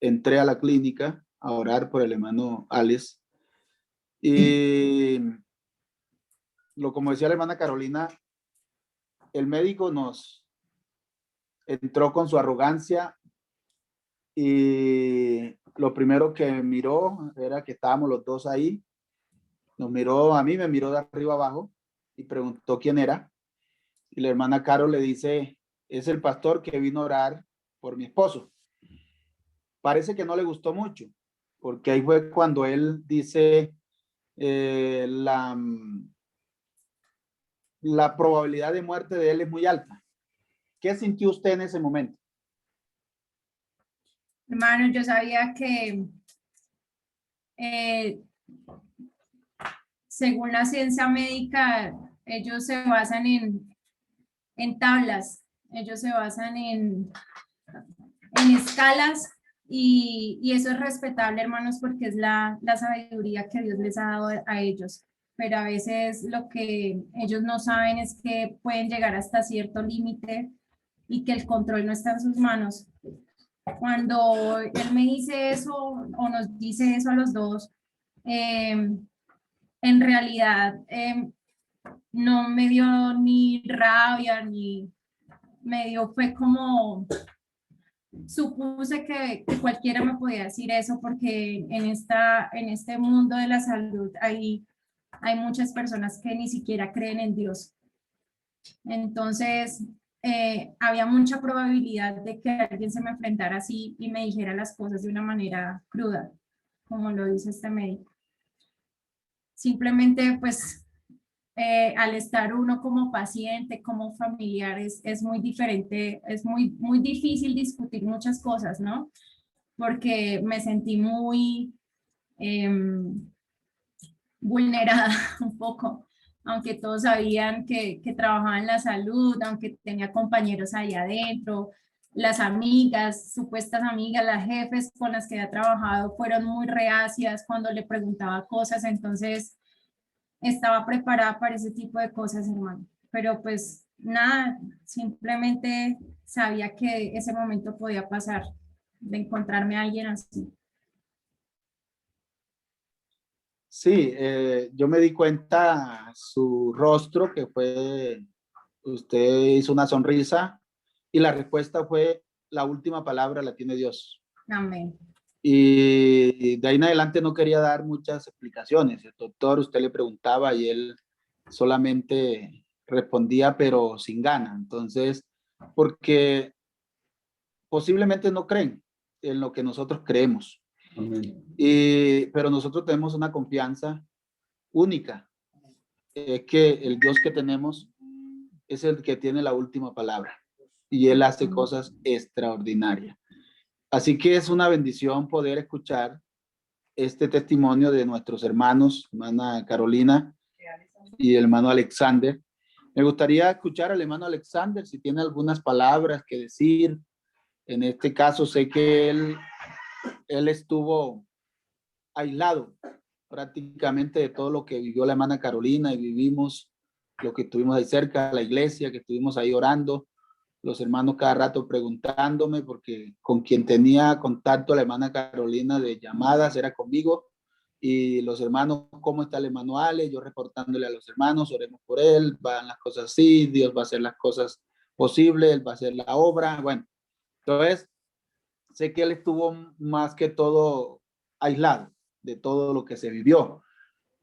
Speaker 2: entré a la clínica a orar por el hermano Alex. Y como decía la hermana Carolina, el médico nos entró con su arrogancia y lo primero que miró era que estábamos los dos ahí. Nos miró a mí, me miró de arriba abajo y preguntó quién era. Y la hermana Caro le dice, es el pastor que vino a orar por mi esposo. Parece que no le gustó mucho, porque ahí fue cuando él dice la probabilidad de muerte de él es muy alta. ¿Qué sintió usted en ese momento?
Speaker 4: Hermano, yo sabía que según la ciencia médica, ellos se basan en tablas, ellos se basan en escalas y eso es respetable, hermanos, porque es la sabiduría que Dios les ha dado a ellos. Pero a veces lo que ellos no saben es que pueden llegar hasta cierto límite y que el control no está en sus manos. Cuando él me dice eso o nos dice eso a los dos, en realidad no me dio ni rabia, ni me dio, fue como supuse que cualquiera me podía decir eso porque en este mundo de la salud hay muchas personas que ni siquiera creen en Dios. Entonces, había mucha probabilidad de que alguien se me enfrentara así y me dijera las cosas de una manera cruda, como lo dice este médico. Simplemente, pues, al estar uno como paciente, como familiar, es muy diferente, es muy difícil discutir muchas cosas, ¿no? Porque me sentí muy vulnerada un poco, aunque todos sabían que trabajaba en la salud, aunque tenía compañeros ahí adentro, las amigas, supuestas amigas, las jefes con las que había trabajado fueron muy reacias cuando le preguntaba cosas, entonces estaba preparada para ese tipo de cosas, hermano. Pero pues nada, simplemente sabía que ese momento podía pasar, de encontrarme a alguien así.
Speaker 2: Sí, yo me di cuenta su rostro, que fue, usted hizo una sonrisa y la respuesta fue, la última palabra la tiene Dios.
Speaker 4: Amén.
Speaker 2: Y de ahí en adelante no quería dar muchas explicaciones. El doctor, usted le preguntaba y él solamente respondía, pero sin gana. Entonces, porque posiblemente no creen en lo que nosotros creemos. Pero nosotros tenemos una confianza única. Es que el Dios que tenemos es el que tiene la última palabra y Él hace cosas extraordinarias. Así que es una bendición poder escuchar este testimonio de nuestros hermanos, hermana Carolina y el hermano Alexander. Me gustaría escuchar al hermano Alexander si tiene algunas palabras que decir. En este caso sé que él estuvo aislado prácticamente de todo lo que vivió la hermana Carolina y vivimos lo que estuvimos ahí cerca, la iglesia, que estuvimos ahí orando, los hermanos cada rato preguntándome, porque con quien tenía contacto la hermana Carolina de llamadas era conmigo, y los hermanos, ¿cómo está el hermano Ale? Yo reportándole a los hermanos, oremos por él, van las cosas así, Dios va a hacer las cosas posibles, él va a hacer la obra, bueno, entonces sé que él estuvo más que todo aislado de todo lo que se vivió.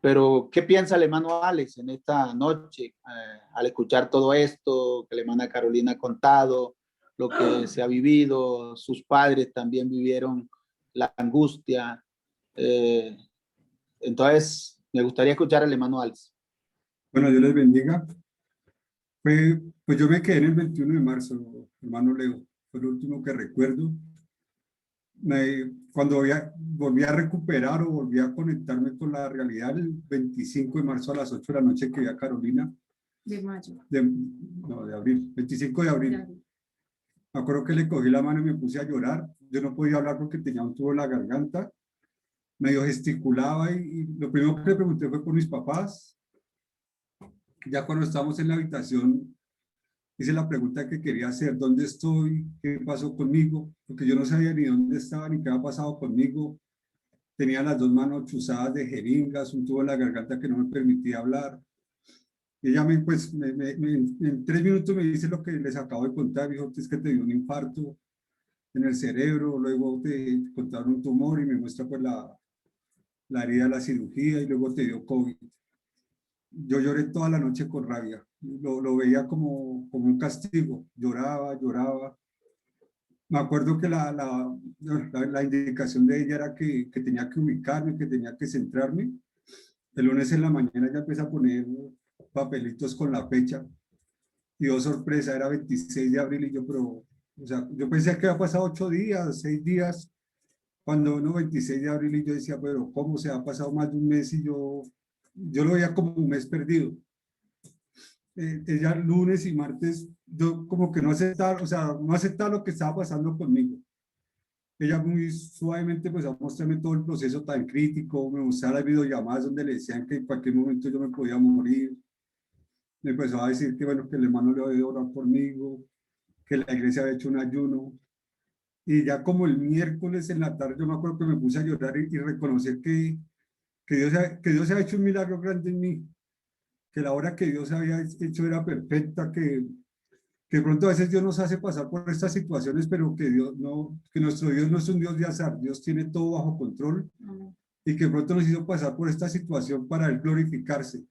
Speaker 2: Pero, ¿qué piensa el hermano Alex en esta noche al escuchar todo esto que la hermana Carolina ha contado, lo que se ha vivido? Sus padres también vivieron la angustia. Eh, entonces, me gustaría escuchar al hermano Alex.
Speaker 5: Bueno, Dios les bendiga. Pues yo me quedé en el 21 de marzo, hermano Leo. Fue lo último que recuerdo. Cuando volví a recuperar o volví a conectarme con la realidad, el 25 de marzo a las 8 de la noche que vi a Carolina.
Speaker 4: De mayo.
Speaker 5: No, de abril, 25 de abril. Me acuerdo que le cogí la mano y me puse a llorar. Yo no podía hablar porque tenía un tubo en la garganta. Medio gesticulaba y lo primero que le pregunté fue por mis papás. Ya cuando estábamos en la habitación, hice la pregunta que quería hacer: ¿dónde estoy? ¿Qué pasó conmigo? Porque yo no sabía ni dónde estaba ni qué había pasado conmigo. Tenía las dos manos chuzadas de jeringas, un tubo en la garganta que no me permitía hablar. Y ella en 3 minutos me dice lo que les acabo de contar. Dijo: es que te dio un infarto en el cerebro, luego te encontraron un tumor y me muestra pues la herida de la cirugía, y luego te dio COVID. Yo lloré toda la noche con rabia. Lo veía como un castigo. Lloraba. Me acuerdo que la indicación de ella era que tenía que ubicarme, que tenía que centrarme. El lunes en la mañana ya empecé a poner papelitos con la fecha. Y oh, sorpresa, era 26 de abril. Y yo, pero, o sea, yo pensé que había pasado 8 días, 6 días, cuando no, 26 de abril. Y yo decía, pero ¿cómo se ha pasado más de un mes? Y yo lo veía como un mes perdido. Ella lunes y martes, yo como que no aceptaba, o sea, no aceptaba lo que estaba pasando conmigo. Ella muy suavemente pues a mostrarme todo el proceso tan crítico, me mostraba las videollamadas donde le decían que en cualquier momento yo me podía morir. Me empezó a decir que bueno, que el hermano le había orar conmigo, que la iglesia había hecho un ayuno. Y ya como el miércoles en la tarde yo me acuerdo que me puse a llorar y reconocer que Dios ha hecho un milagro grande en mí, que la obra que Dios había hecho era perfecta, que que de pronto a veces Dios nos hace pasar por estas situaciones, pero que Dios no, que nuestro Dios no es un Dios de azar, Dios tiene todo bajo control y que de pronto nos hizo pasar por esta situación para Él glorificarse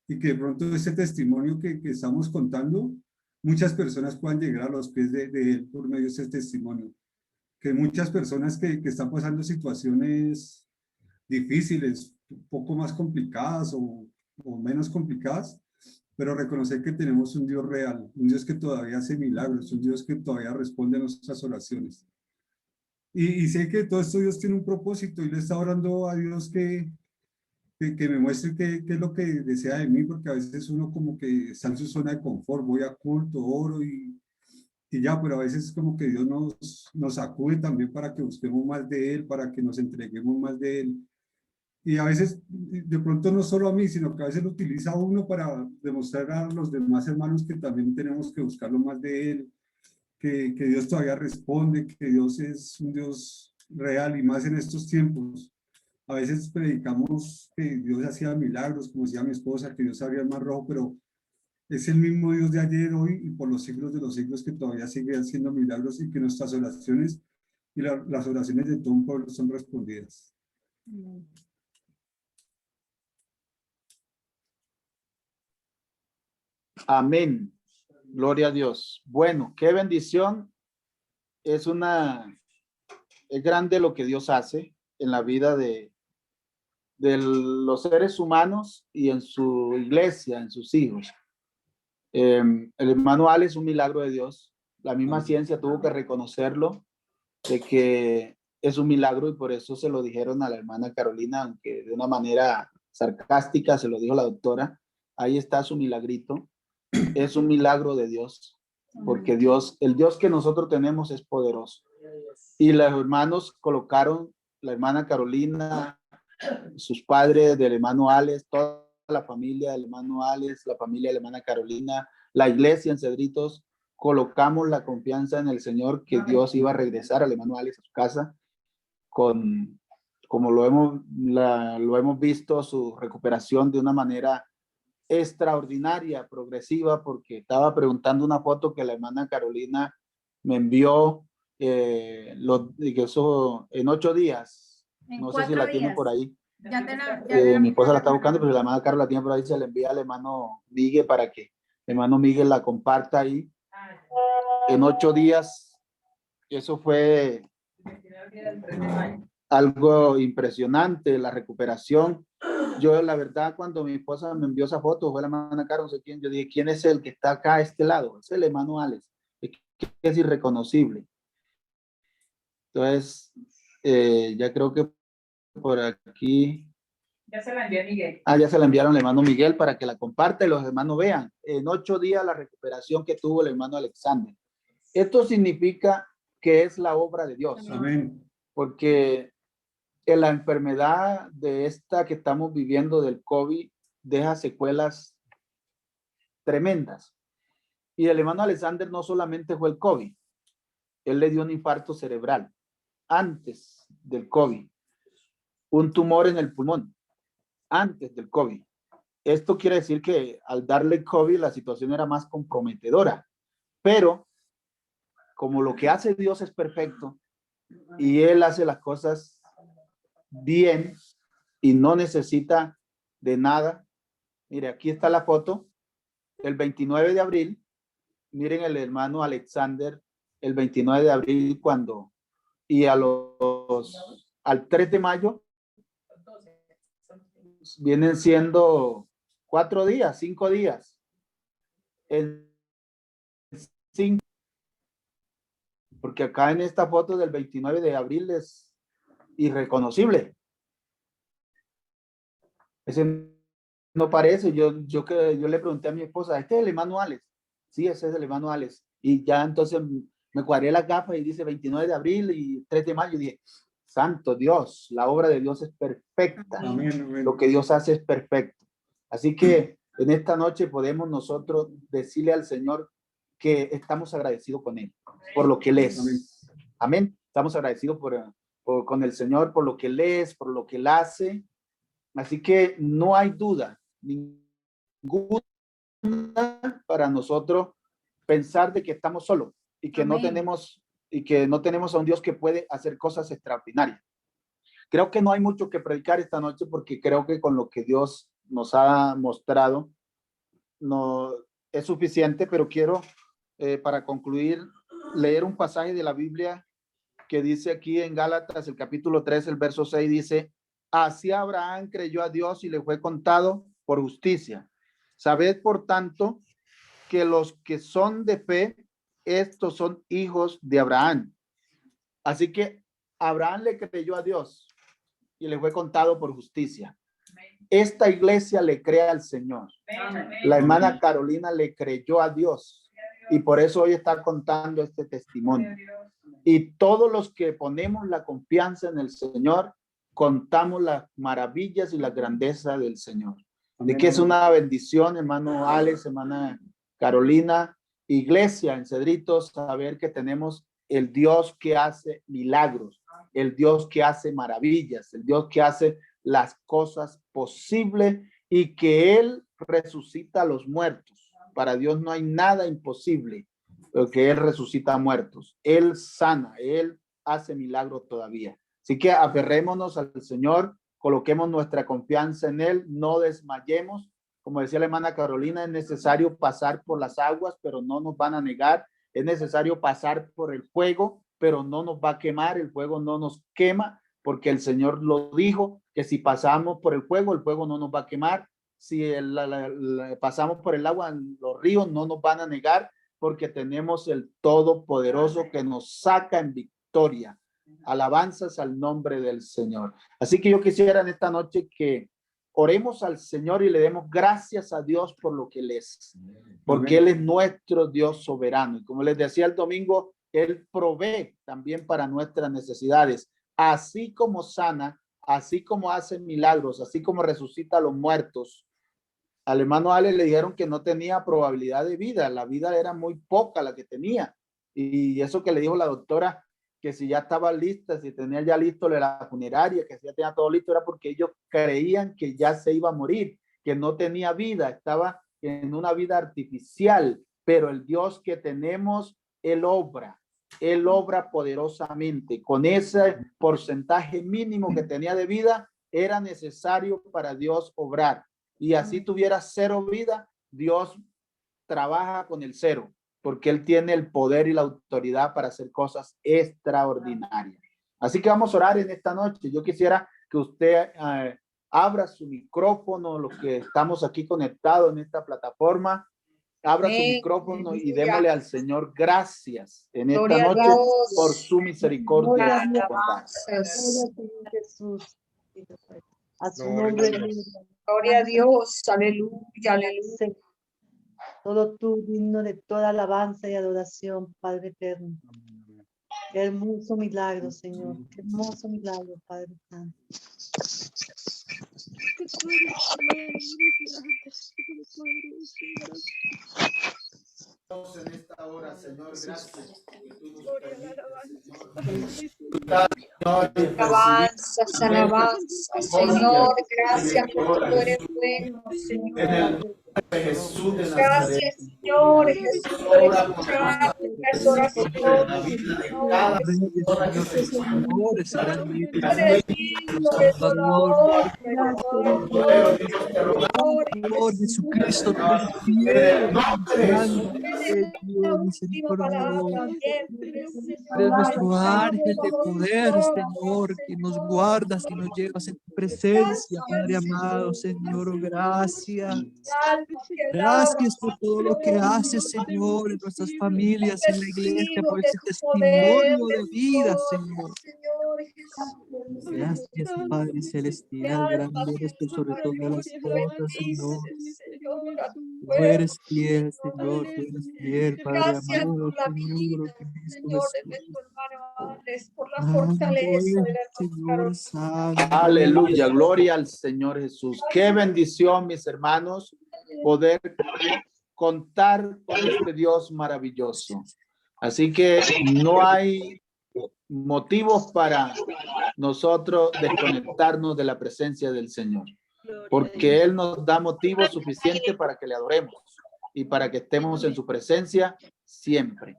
Speaker 5: y que de pronto ese testimonio que estamos contando, muchas personas puedan llegar a los pies de Él por medio de ese testimonio. Que muchas personas que están pasando situaciones difíciles, un poco más complicadas o menos complicadas, pero reconocer que tenemos un Dios real, un Dios que todavía hace milagros, un Dios que todavía responde a nuestras oraciones. Y sé que todo esto Dios tiene un propósito y le está orando a Dios que me muestre qué es lo que desea de mí, porque a veces uno como que está en su zona de confort, voy a culto, oro y ya, pero a veces es como que Dios nos sacude también para que busquemos más de Él, para que nos entreguemos más de Él. Y a veces, de pronto no solo a mí, sino que a veces lo utiliza uno para demostrar a los demás hermanos que también tenemos que buscarlo más de Él, que Dios todavía responde, que Dios es un Dios real y más en estos tiempos. A veces predicamos que Dios hacía milagros, como decía mi esposa, que Dios abría el mar rojo, pero es el mismo Dios de ayer, hoy y por los siglos de los siglos que todavía sigue haciendo milagros y que nuestras oraciones y las oraciones de todo un pueblo son respondidas.
Speaker 2: Amén. Gloria a Dios. Bueno, qué bendición. Es grande lo que Dios hace en la vida de los seres humanos y en su iglesia, en sus hijos. El hermano Ale es un milagro de Dios. La misma ciencia tuvo que reconocerlo, de que es un milagro y por eso se lo dijeron a la hermana Carolina, aunque de una manera sarcástica se lo dijo la doctora. Ahí está su milagrito. Es un milagro de Dios, porque Dios, el Dios que nosotros tenemos es poderoso. Y los hermanos colocaron, la hermana Carolina, sus padres del hermano Alex, toda la familia del hermano Alex, la familia de la hermana Carolina, la iglesia en Cedritos, colocamos la confianza en el Señor que Dios iba a regresar al hermano Alex a su casa como lo hemos visto, su recuperación de una manera extraordinaria, progresiva, porque estaba preguntando una foto que la hermana Carolina me envió, que eso en 8 días, no sé si la tiene por ahí. Mi esposa la está buscando, pero la hermana Carolina la tiene por ahí, se la envía al hermano Miguel para que el hermano Miguel la comparta ahí. En 8 días, eso fue algo impresionante, la recuperación. Yo, la verdad, cuando mi esposa me envió esa foto, fue la hermana Carol, no sé quién, yo dije, ¿quién es el que está acá a este lado? Es el hermano Alex, que es irreconocible. Entonces, ya creo que por aquí.
Speaker 1: Ya se la envié a Miguel.
Speaker 2: Ya se la enviaron al hermano Miguel para que la comparte y los hermanos vean. En 8 días la recuperación que tuvo el hermano Alexander. Esto significa que es la obra de Dios.
Speaker 5: Amén.
Speaker 2: Porque en la enfermedad de esta que estamos viviendo del COVID deja secuelas tremendas. Y el hermano Alexander no solamente fue el COVID, él le dio un infarto cerebral antes del COVID, un tumor en el pulmón antes del COVID. Esto quiere decir que al darle COVID la situación era más comprometedora, pero como lo que hace Dios es perfecto y Él hace las cosas bien y no necesita de nada. Mire, aquí está la foto, el 29 de abril, miren el hermano Alexander, el 29 de abril y al 3 de mayo, vienen siendo 4 días, 5 días. Porque acá en esta foto del 29 de abril es irreconocible. Ese no parece. Yo le pregunté a mi esposa, ¿este es el hermano Alex? Sí, ese es el hermano Alex. Y ya entonces me cuadré las gafas y dice 29 de abril y 3 de mayo. Y dije, santo Dios, la obra de Dios es perfecta.
Speaker 5: Amén, amén.
Speaker 2: Lo que Dios hace es perfecto. Así que en esta noche podemos nosotros decirle al Señor que estamos agradecidos con Él, por lo que Él es.
Speaker 5: Amén.
Speaker 2: Amén. Estamos agradecidos con el Señor, por lo que Él es, por lo que Él hace. Así que no hay duda, ninguna para nosotros pensar de que estamos solos y que
Speaker 4: Amén.
Speaker 2: no tenemos a un Dios que puede hacer cosas extraordinarias. Creo que no hay mucho que predicar esta noche porque creo que con lo que Dios nos ha mostrado no es suficiente, pero quiero para concluir leer un pasaje de la Biblia que dice aquí en Gálatas, el capítulo 3, el verso 6, dice: así Abraham creyó a Dios y le fue contado por justicia. Sabed, por tanto, que los que son de fe, estos son hijos de Abraham. Así que Abraham le creyó a Dios y le fue contado por justicia. Esta iglesia le cree al Señor. La hermana Carolina le creyó a Dios y por eso hoy está contando este testimonio. Y todos los que ponemos la confianza en el Señor, contamos las maravillas y la grandeza del Señor. De que es una bendición, hermano Alex, hermana Carolina, iglesia en Cedritos, saber que tenemos el Dios que hace milagros, el Dios que hace maravillas, el Dios que hace las cosas posibles y que Él resucita a los muertos. Para Dios no hay nada imposible, porque Él resucita muertos, Él sana, Él hace milagros todavía. Así que aferrémonos al Señor, coloquemos nuestra confianza en Él, no desmayemos. Como decía la hermana Carolina, es necesario pasar por las aguas, pero no nos van a negar. Es necesario pasar por el fuego, pero no nos va a quemar. El fuego no nos quema, porque el Señor lo dijo, que si pasamos por el fuego no nos va a quemar. Si pasamos por el agua, los ríos no nos van a negar, porque tenemos el Todopoderoso que nos saca en victoria. Alabanzas al nombre del Señor. Así que yo quisiera en esta noche que oremos al Señor y le demos gracias a Dios por lo que Él es, porque Él es nuestro Dios soberano. Y como les decía el domingo, Él provee también para nuestras necesidades, así como sana, así como hace milagros, así como resucita a los muertos. Al hermano Ale le dijeron que no tenía probabilidad de vida, la vida era muy poca la que tenía. Y eso que le dijo la doctora, que si ya estaba lista, si tenía ya listo la funeraria, que si ya tenía todo listo, era porque ellos creían que ya se iba a morir, que no tenía vida, estaba en una vida artificial, pero el Dios que tenemos, Él obra poderosamente. Con ese porcentaje mínimo que tenía de vida, era necesario para Dios obrar. Y así tuviera cero vida, Dios trabaja con el cero, porque Él tiene el poder y la autoridad para hacer cosas extraordinarias. Así que vamos a orar en esta noche. Yo quisiera que usted abra su micrófono, los que estamos aquí conectados en esta plataforma, abra su micrófono y démosle al Señor gracias en esta noche por su misericordia.
Speaker 3: Jesús. A su nombre.
Speaker 6: Gloria a Dios, aleluya, aleluya.
Speaker 3: Todo tú digno de toda alabanza y adoración, Padre eterno. Qué hermoso milagro, Señor. Qué hermoso milagro, Padre Santo.
Speaker 2: En esta hora, Señor, gracias.
Speaker 6: Alabanzas, alabanzas, Señor, gracias porque tú eres bueno, Señor.
Speaker 2: Jesús de Nazaret.
Speaker 6: Gracias, Señor, Jesús, por escuchar nuestras oraciones,
Speaker 7: Señor Jesucristo, eres nuestro ángel de poder, Señor, que nos guardas y nos llevas en tu presencia, Padre amado, Señor, oh, gracias. Gracias por todo lo que haces, Señor, en nuestras familias, en la iglesia, por ese testimonio de vida, Señor. Gracias, Padre celestial, grande eres tú sobre todas las cosas, Señor. Tú eres fiel, Señor, tú eres fiel, Padre amado, Señor,
Speaker 6: Señor, de nuestro hermano Andrés, por la fortaleza de
Speaker 7: Señor Santo.
Speaker 2: Aleluya, gloria al Señor Jesús. Qué bendición, mis hermanos, poder contar con este Dios maravilloso. Así que no hay motivos para nosotros desconectarnos de la presencia del Señor, porque Él nos da motivos suficientes para que le adoremos. y para que estemos en su presencia siempre.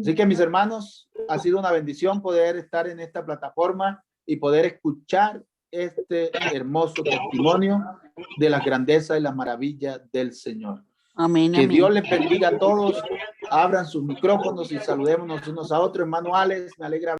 Speaker 2: Así que, mis hermanos, ha sido una bendición poder estar en esta plataforma y poder escuchar este hermoso testimonio de la grandeza y la maravilla del Señor.
Speaker 8: Amén,
Speaker 2: Que
Speaker 8: amén.
Speaker 2: Dios les bendiga a todos. Abran sus micrófonos y saludémonos unos a otros. Hermano Alex, me alegra